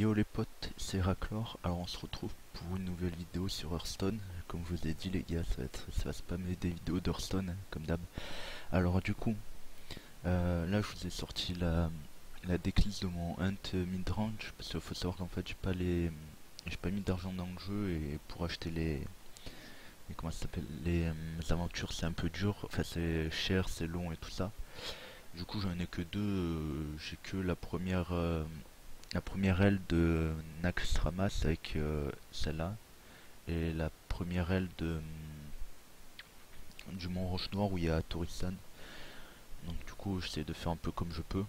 Yo les potes, c'est Raclor. Alors on se retrouve pour une nouvelle vidéo sur Hearthstone. Comme je vous ai dit les gars, ça va spammer des vidéos d'Hearthstone comme d'hab. Alors du coup, là je vous ai sorti la decklist de mon hunt midrange parce qu'il faut savoir qu'en fait j'ai pas mis d'argent dans le jeu et pour acheter comment ça s'appelle les aventures c'est un peu dur. Enfin c'est cher, c'est long et tout ça. Du coup j'en ai que deux. J'ai que la première aile de Naxxramas avec celle-là et la première aile du Mont Roche Noir où il y a Torisan. Donc du coup j'essaie de faire un peu comme je peux.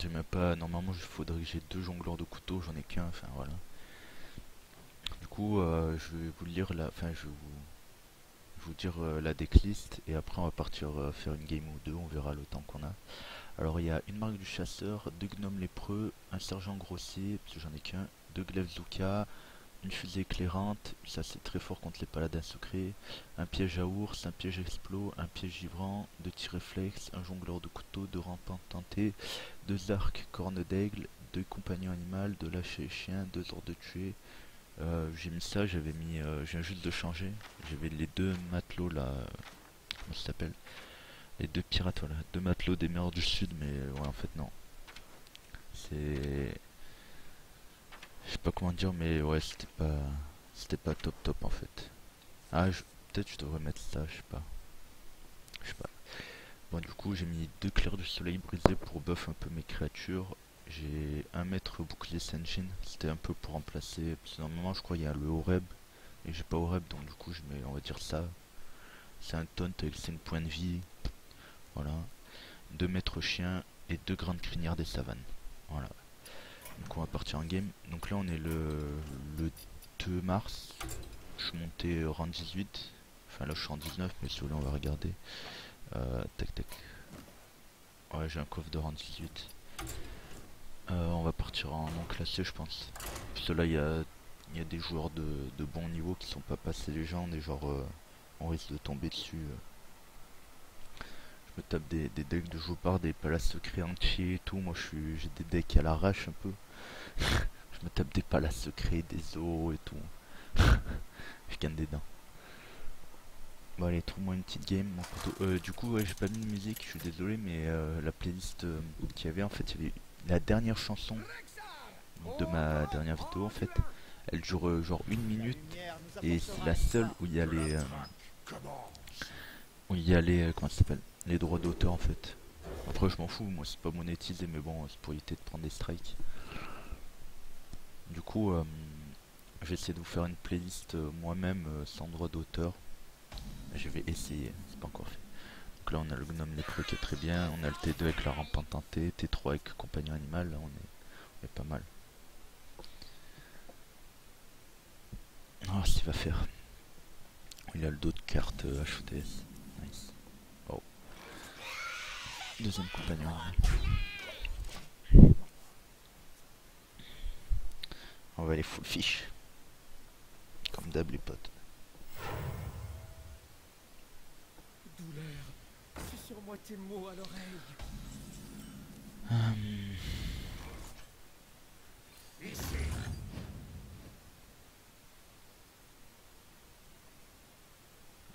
J'ai même pas, normalement il faudrait que j'ai deux jongleurs de couteau, j'en ai qu'un, enfin voilà. Du coup je vais vous lire je vais vous dire la decklist et après on va partir faire une game ou deux, on verra le temps qu'on a. Alors il y a une marque du chasseur, deux gnomes lépreux, un sergent grossier, parce que j'en ai qu'un, deux glaives Zuka, une fusée éclairante, ça c'est très fort contre les paladins secrets, un piège à ours, un piège explos, un piège givrant, deux tirs réflexes, un jongleur de couteau, deux rampants tentés, deux arcs cornes d'aigle, deux compagnons animaux, deux lâchers chiens, deux ordres de tuer. J'ai mis ça, je viens juste de changer, j'avais les deux matelots là, comment ça s'appelle, les deux pirates, voilà, deux matelots des mers du sud, mais ouais en fait non, c'est, je sais pas comment dire, mais ouais c'était pas top top en fait. Ah, peut-être je devrais mettre ça, je sais pas. Je sais pas. Bon, du coup, j'ai mis deux clairs du soleil brisés pour buff un peu mes créatures. J'ai un mètre bouclier Senjin, c'était un peu pour remplacer. Parce que normalement, je crois il y a le Oreb et j'ai pas Oreb, donc du coup, je mets, on va dire ça. C'est un taunt avec 5 points de vie. Voilà. Deux maîtres chiens et deux grandes crinières des savanes. Voilà. Donc, on va partir en game. Donc là, on est le 2 mars. Je suis monté rang 18. Enfin, là, je suis en 19, mais si vous voulez, on va regarder. Tac tac. Ouais, j'ai un coffre de rang 18. On va partir en non classé, je pense. Parce que là, il y a des joueurs de bon niveau qui sont pas passés légendes et genre, on risque de tomber dessus. Je me tape des decks de Jopard, des palaces secrets entiers et tout. Moi, j'ai des decks à l'arrache un peu. Je me tape des palaces secrets, des os et tout. Je gagne des dents. Bon allez, trouve-moi une petite game, mon poteau. Du coup, ouais, j'ai pas mis de musique, je suis désolé, mais la playlist qu'il y avait, en fait, il y avait la dernière chanson de ma dernière vidéo, en fait. Elle dure genre une minute, et c'est la seule où il y a comment ça s'appelle, les droits d'auteur, en fait. Après, je m'en fous, moi, c'est pas monétisé, mais bon, c'est pour éviter de prendre des strikes. Du coup, j'ai essayé de vous faire une playlist moi-même, sans droit d'auteur. Je vais essayer, c'est pas encore fait. Donc là on a le gnome lépreux qui est très bien, on a le T2 avec la rampante tentée, T3 avec compagnon animal, là on est pas mal. Ah, s'il va faire. Il a le dos de carte HOTS. Nice. Oh. Deuxième compagnon animal. On va aller full fish. Comme d'hab les potes. Douleur, c'est sur moi tes mots à l'oreille. Hum,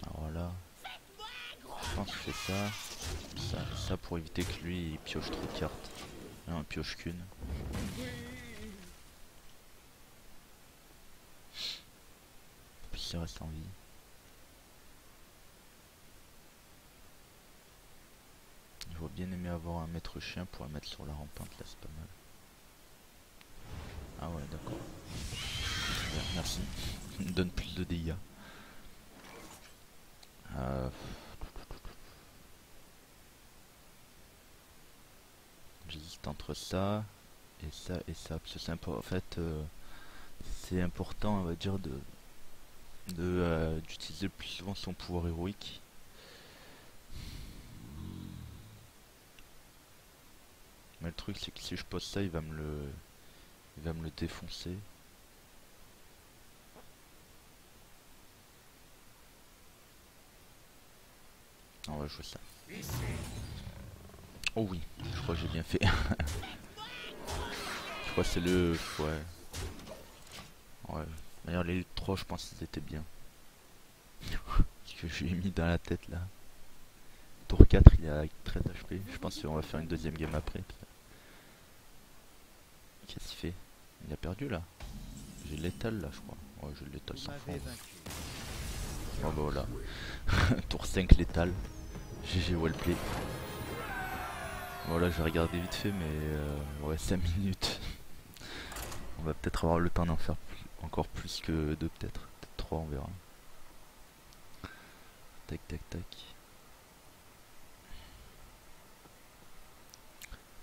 alors là, je pense que je fais ça pour éviter que lui il pioche trop de cartes. Non, il pioche qu'une. Oui. Puis il reste en vie. J'aurais bien aimé avoir un maître chien pour le mettre sur la rampante, là c'est pas mal. Ah ouais, d'accord. Bien, merci. Il me donne plus de dégâts. Euh, J'hésite entre ça et ça et ça. Parce que c'est en fait, c'est important, on va dire, d'utiliser le plus souvent son pouvoir héroïque. Mais le truc, c'est que si je pose ça, il va me le défoncer. On va jouer ça. Oh oui, je crois que j'ai bien fait. Je crois que c'est le... Ouais. D'ailleurs les 3 je pense qu'ils étaient bien. Ce que j'ai mis dans la tête là. Tour 4 il est à 13 HP. Je pense qu'on va faire une deuxième game après. Qu'est-ce qu'il fait? Il a perdu là. J'ai l'étal là je crois. Ouais j'ai l'étal sans fond. Oh bah voilà. Tour 5 l'étal. GG wellplay. Voilà je vais regarder vite fait mais ouais 5 minutes. On va peut-être avoir le temps d'en faire encore plus que 2 peut-être. Peut-être 3 on verra. Tac tac tac.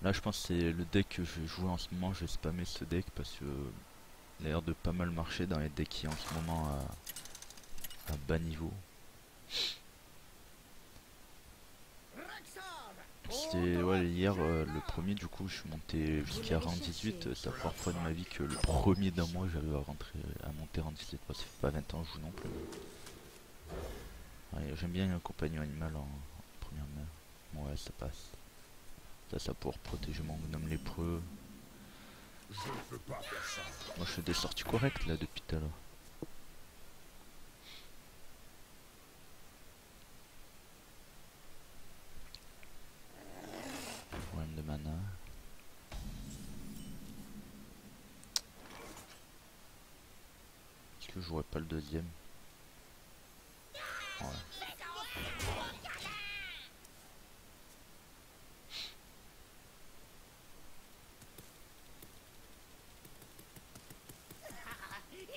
Là je pense que c'est le deck que je vais jouer en ce moment, je vais spammer ce deck parce que il a l'air de pas mal marcher dans les decks qui en ce moment à bas niveau. C'était ouais hier le premier du coup je suis monté jusqu'à rang 18, c'est la première fois de ma vie que le premier d'un mois j'arrive à monter rang 17, ça fait pas 20 ans que je joue non plus. Ouais, j'aime bien un compagnon animal en première main, ouais ça passe. Ça pour protéger mon gnome lépreux. Moi je fais des sorties correctes là depuis tout à l'heure. Problème de mana. Est-ce que je jouerais pas le deuxième? Ouais.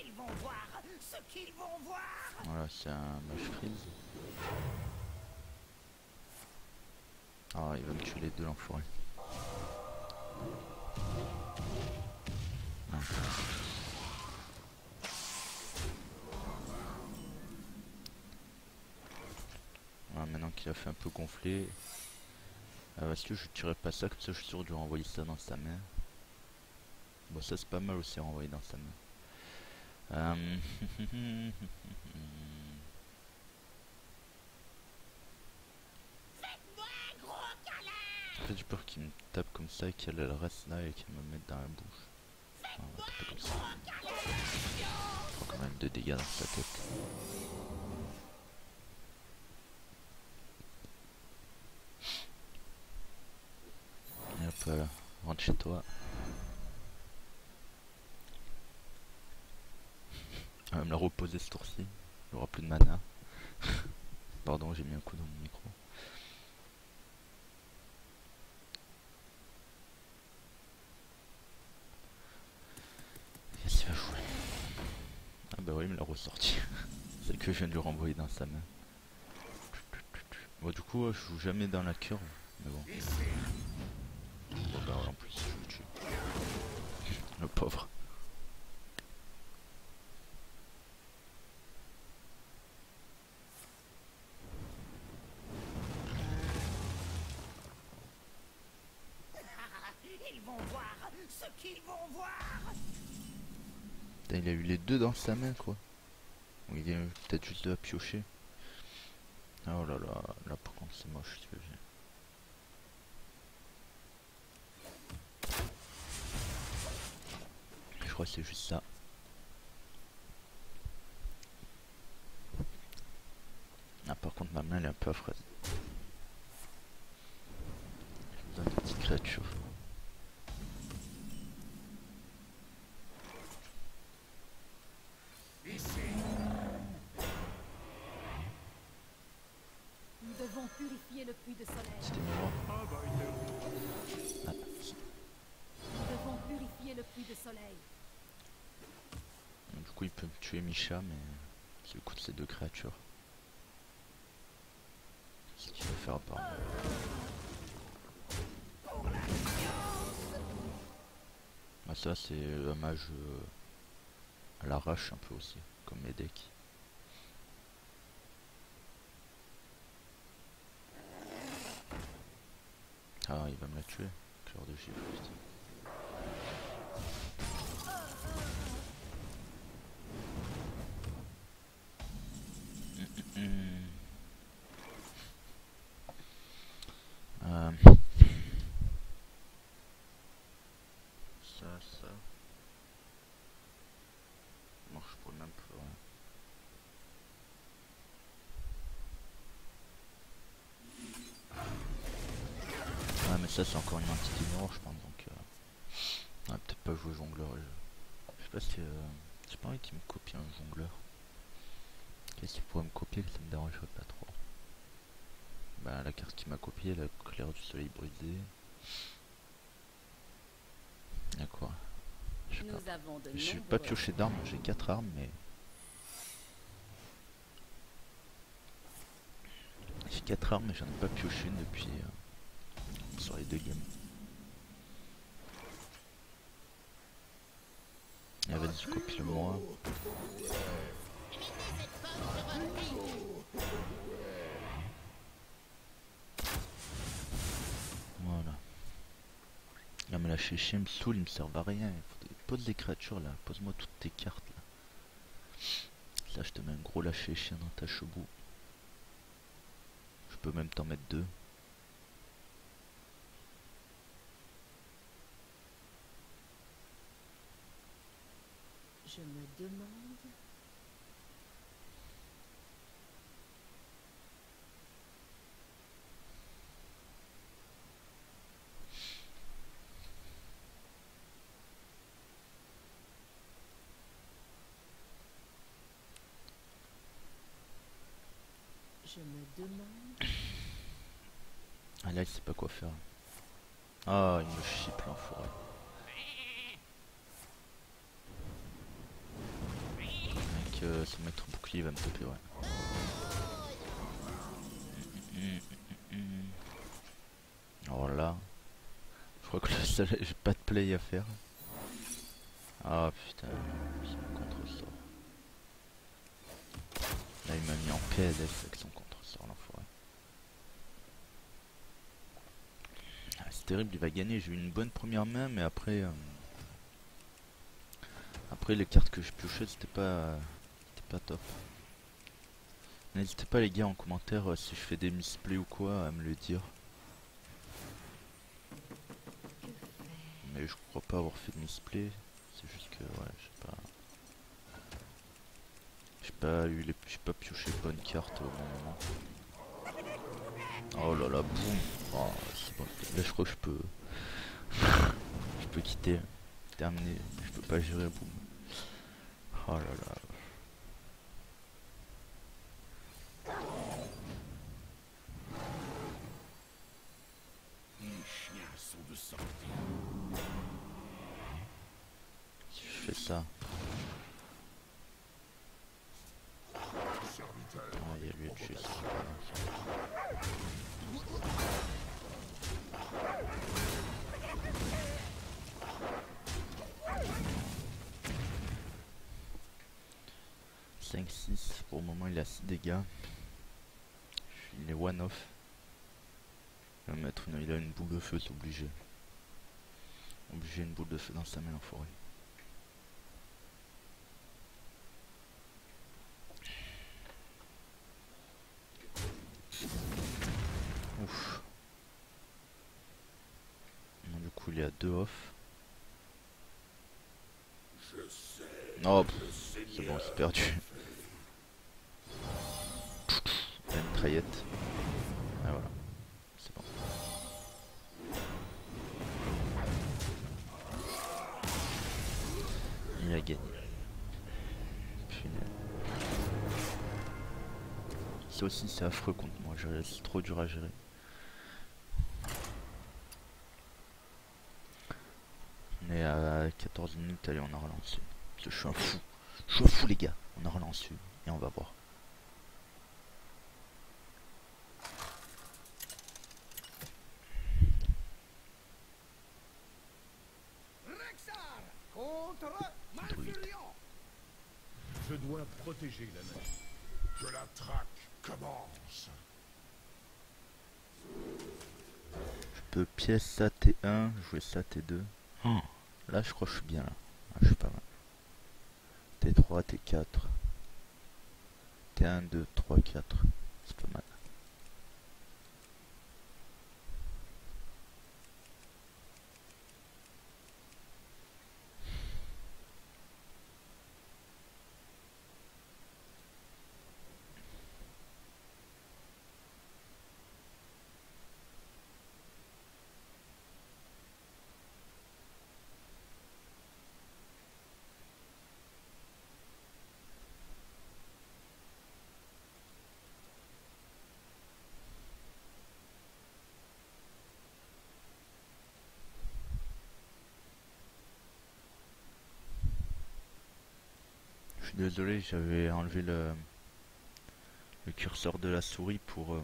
Ils vont voir ce qu'ils vont voir. Voilà, c'est un mage freeze. Ah, il va me tuer les deux l'enfoiré. Non. Voilà, maintenant qu'il a fait un peu gonfler. Est-ce que je tuerais pas ça comme ça je suis sûr de lui renvoyer ça dans sa main. Bon ça c'est pas mal aussi à renvoyer dans sa main. En fait j'ai peur qu'il me tape comme ça et qu'elle reste là et qu'elle me mette dans la bouche. Enfin, on va taper comme ça. Je prends quand même 2 dégâts dans sa tête. Et hop, rentre chez toi. On va me la reposer ce tour-ci. Il n'y aura plus de mana. Pardon, j'ai mis un coup dans mon micro. Qu'est-ce qu'il va jouer? Ah bah oui, il me l'a ressorti. Celle que je viens de lui renvoyer dans sa main. Bon du coup, je joue jamais dans la curve. Mais bon. Bon bah en plus, je le tue. Le pauvre. Ils vont voir ce qu'ils vont voir. Putain, il a eu les deux dans sa main quoi. Il vient peut-être juste de la piocher. Oh là là, là par contre c'est moche ce que j'ai. Je crois que c'est juste ça. Ah par contre ma main elle est un peu affreuse. Je me donne des petites créatures. Nous devons purifier le puits de soleil. C'était moi. Ah, Nous devons purifier le puits de soleil. du coup il peut me tuer Misha mais c'est le coup de ces deux créatures. C'est ce qu'il va faire apparemment. Ah ça c'est un mage à l'arrache un peu aussi, comme mes decks. Ah il va me la tuer, cœur de gifle. Putain. Ça. Marche pour le même ça c'est encore une entité noire je pense donc peut-être pas jouer jongleur. Je sais pas si j'ai pas envie qu'il me copie un jongleur. Qu'est-ce qu'il pourrait me copier que ça me dérangerait pas trop. Bah la carte qui m'a copié, la claire du soleil brisé. Y'a quoi? Je vais pas piocher d'armes, j'ai 4 armes mais... J'ai 4 armes mais j'en ai pas pioché une depuis sur les 2 games. Et vas-y, copie le moi. Voilà. Non mais la chéchée me saoule, il me sert à rien. Pose des créatures là, pose-moi toutes tes cartes là. Là je te mets un gros lâcher chien dans ta chebou. Je peux même t'en mettre 2. Je me demande... Je me demande... Ah là il sait pas quoi faire. Ah il me chipe l'enfoiré. Avec son maître bouclier il va me taper ouais. Alors là, je crois que le seul, j'ai pas de play à faire. Ah putain, c'est mon contre-sort. Là il m'a mis en PLS avec son contre-sort l'enfoiré. Ah, c'est terrible, il va gagner, j'ai eu une bonne première main mais après... Après les cartes que je piochais c'était pas top. N'hésitez pas les gars en commentaire si je fais des misplays ou quoi à me le dire. Mais je crois pas avoir fait de misplay, c'est juste que ouais j'ai pas pioché les bonnes cartes au bon moment. Oh là là, boum. Oh, c'est bon. Là je crois que je peux je peux quitter, terminer, je peux pas gérer, boum. Oh là là. Si je fais ça. Ah, il y a lui de juste. « 5-6, pour le moment il a 6 dégâts. Il est one off. Il va mettre il a une boule de feu, c'est obligé. Obligé une boule de feu dans sa main en forêt. Ouf. Bon, du coup il est à 2 off. Oh, c'est bon, c'est perdu. Il a une traillette. Et voilà. C'est bon. Il a gagné. Punaise. Ça aussi c'est affreux contre moi, c'est trop dur à gérer. On est à 14 minutes, allez on en relance une. Parce que je suis un fou. Je suis un fou les gars. On en relance une et on va voir. Rexar contre Malfurion. Je dois protéger la nation. Que la traque commence. Je peux pièce ça T1, jouer ça T2. Oh, là je crois que je suis bien là. Ah, je suis pas mal. T3, T4. T1, 2, 3, 4. C'est pas mal. Je suis désolé, j'avais enlevé le curseur de la souris pour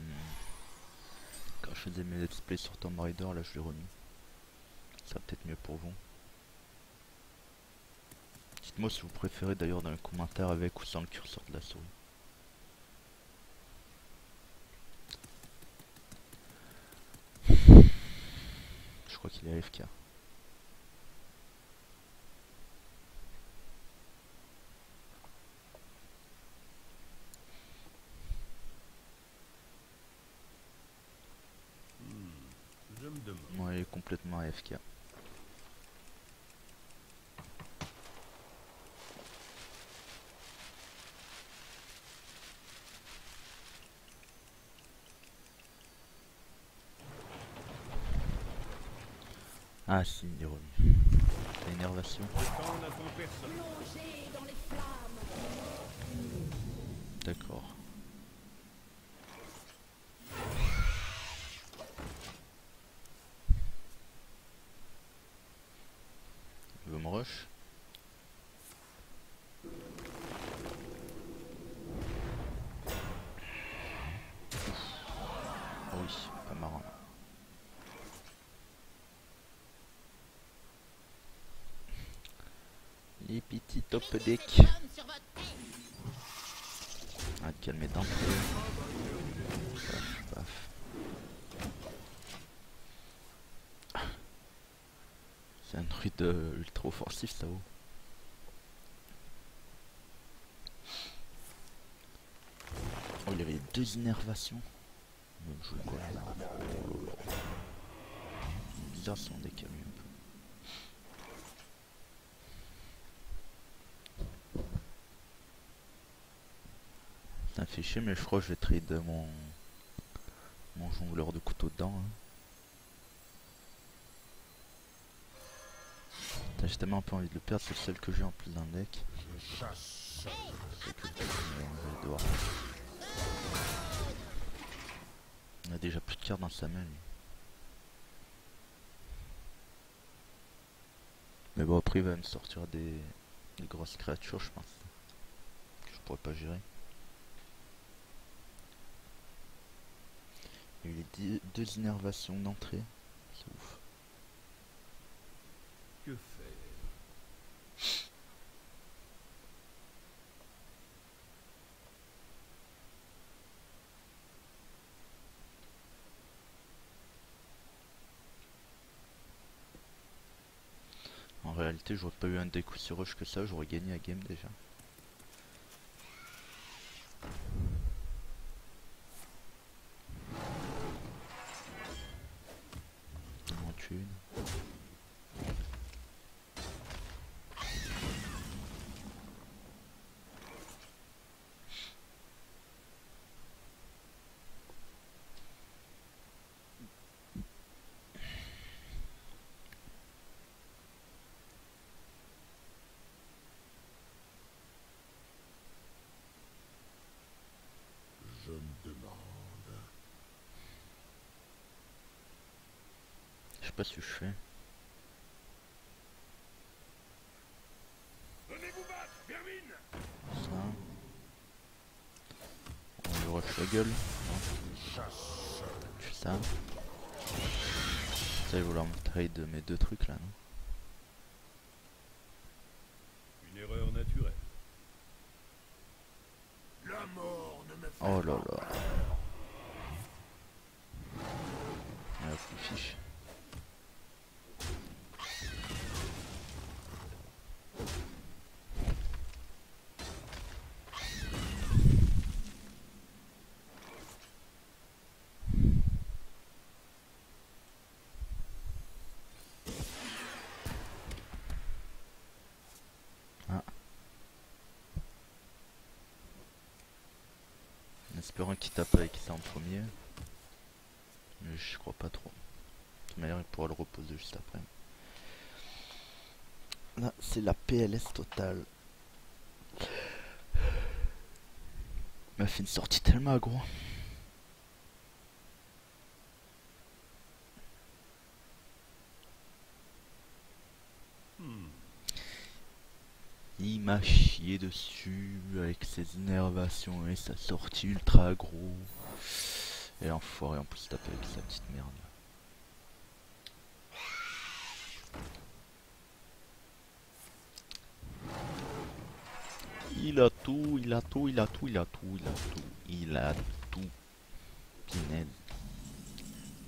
quand je faisais mes let's play sur Tomb Raider, là je l'ai remis. Ça va peut-être mieux pour vous. Dites-moi si vous préférez d'ailleurs dans les commentaires avec ou sans le curseur de la souris. Je crois qu'il est AFK. Je me demande. Ouais, il est complètement AFK. Ah si, il est revenu. T'as énervation. Autant n'attend personne. Plongez dans les flammes. D'accord. Il veut me rush. Ah oui, pas marrant. Les petits top deck. Ah, te calmer d'entrée. Paf, paf. C'est un druide ultra offensif ça haut. Oh, il avait 2 innervations. Même jouer quoi. Bizarre son deck à lui un peu. Ça me fait chier, mais je crois que je vais trade mon jongleur de couteau dedans. Hein. Putain, j'ai tellement pas envie de le perdre, c'est le seul que j'ai en plus d'un deck. Je chasse seul. C'est que je vais devoir. On a déjà plus de cartes dans sa main lui. Mais bon, après il va me sortir des grosses créatures, je pense. Que je pourrais pas gérer. Il y a eu 2 innervations d'entrée. C'est ouf. Que faire? En réalité, j'aurais pas eu un deck aussi rush que ça, j'aurais gagné la game déjà. On en tue une. Je me demande. Je sais pas ce que je fais. Venez-vous battre, vermine! Ça. On lui rush la gueule. Non, Je chasse seul. tue ça. Ça, il va vouloir me trade mes 2 trucs là, non? Une erreur naturelle. La mort ne me fait Oh là pas là. peur. Ah, plus fiche. Ah. En espérant qu'il tape avec ça en premier. Mais je crois pas trop. De toute manière, il pourra le reposer juste après. Là, c'est la PLS totale. Il m'a fait une sortie tellement aggro. Il m'a chié dessus avec ses innervations et sa sortie ultra aggro. Et l'enfoiré en plus taper avec sa petite merde. Il a tout, il a tout, il a tout, il a tout, il a tout, il a tout. Pinaise.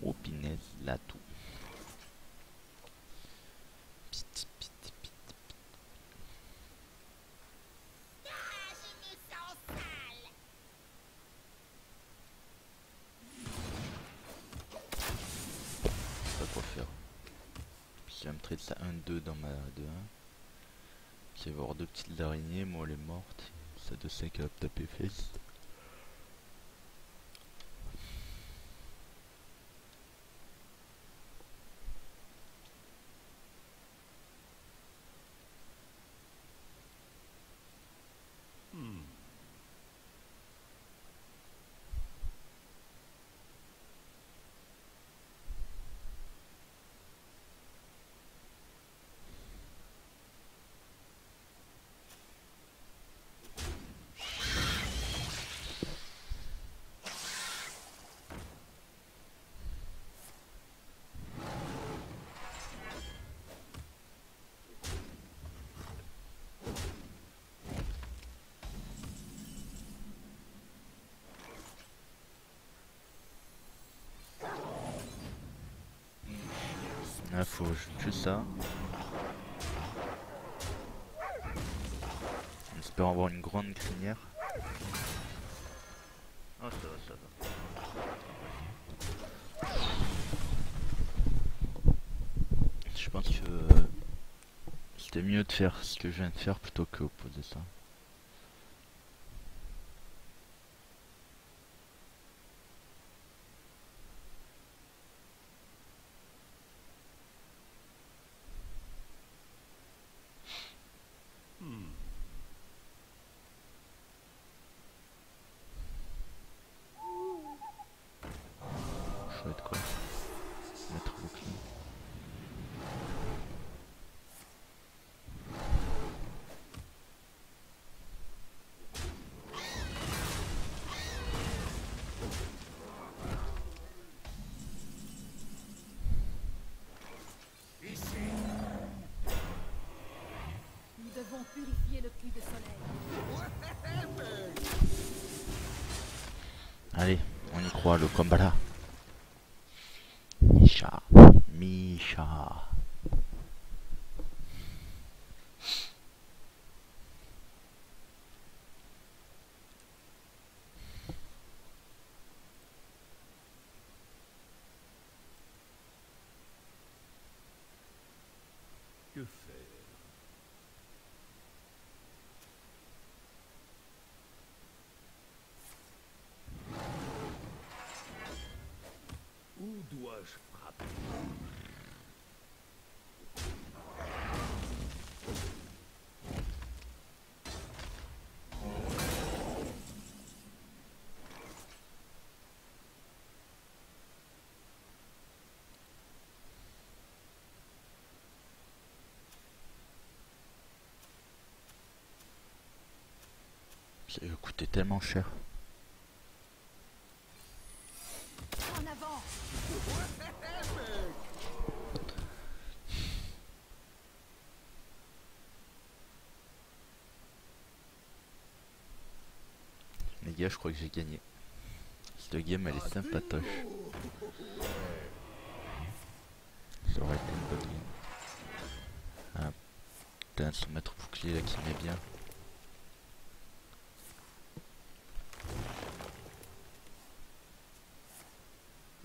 Oh pinaise, il a tout. Piti, piti, piti. Je sais pas quoi faire. Je vais me traiter ça 1-2 dans ma 2-1. Il va y avoir deux petites araignées, moi elle est morte. Ça de 5 à taper fesses. Ah, faut que ça. En espérant avoir une grande crinière. Oh, ça va, ça va. Je pense que c'était mieux de faire ce que je viens de faire plutôt que opposer ça. Chouette quoi. Mettre bouclier. Nous devons purifier le puits de soleil. Allez, on y croit, le combat là. Misha, Misha. Que faire? Où dois-je frapper? Ça va coûter tellement cher. En avant! Les gars, je crois que j'ai gagné. Cette game elle est sympatoche. Ça aurait été une bonne game. Ah, putain, son maître bouclier là qui met bien.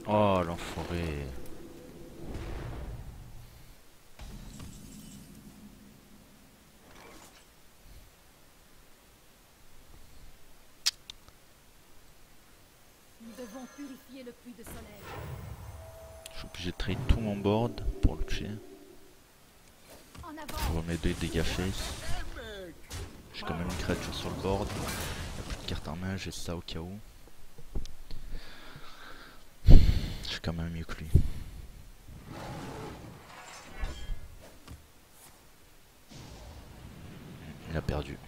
Oh l'enfoiré. Nous devons purifier le puits de soleil. Je suis obligé de trade tout mon board pour le tuer. En Je avant! remets 2 dégâts face. J'ai quand même une créature sur le board. Il n'y a plus de carte en main, j'ai ça au cas où. Je suis quand même mieux que lui. Il a perdu.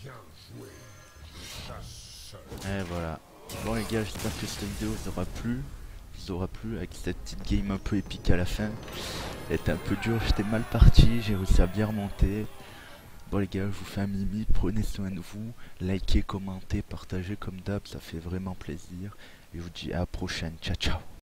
Bien joué. Je chasse seul. Et voilà. Bon les gars, j'espère que cette vidéo vous aura plu avec cette petite game un peu épique à la fin. C'était un peu dur, j'étais mal parti, j'ai réussi à bien remonter. Bon les gars, je vous fais un mimi, prenez soin de vous, likez, commentez, partagez comme d'hab, ça fait vraiment plaisir. Et je vous dis à la prochaine, ciao ciao.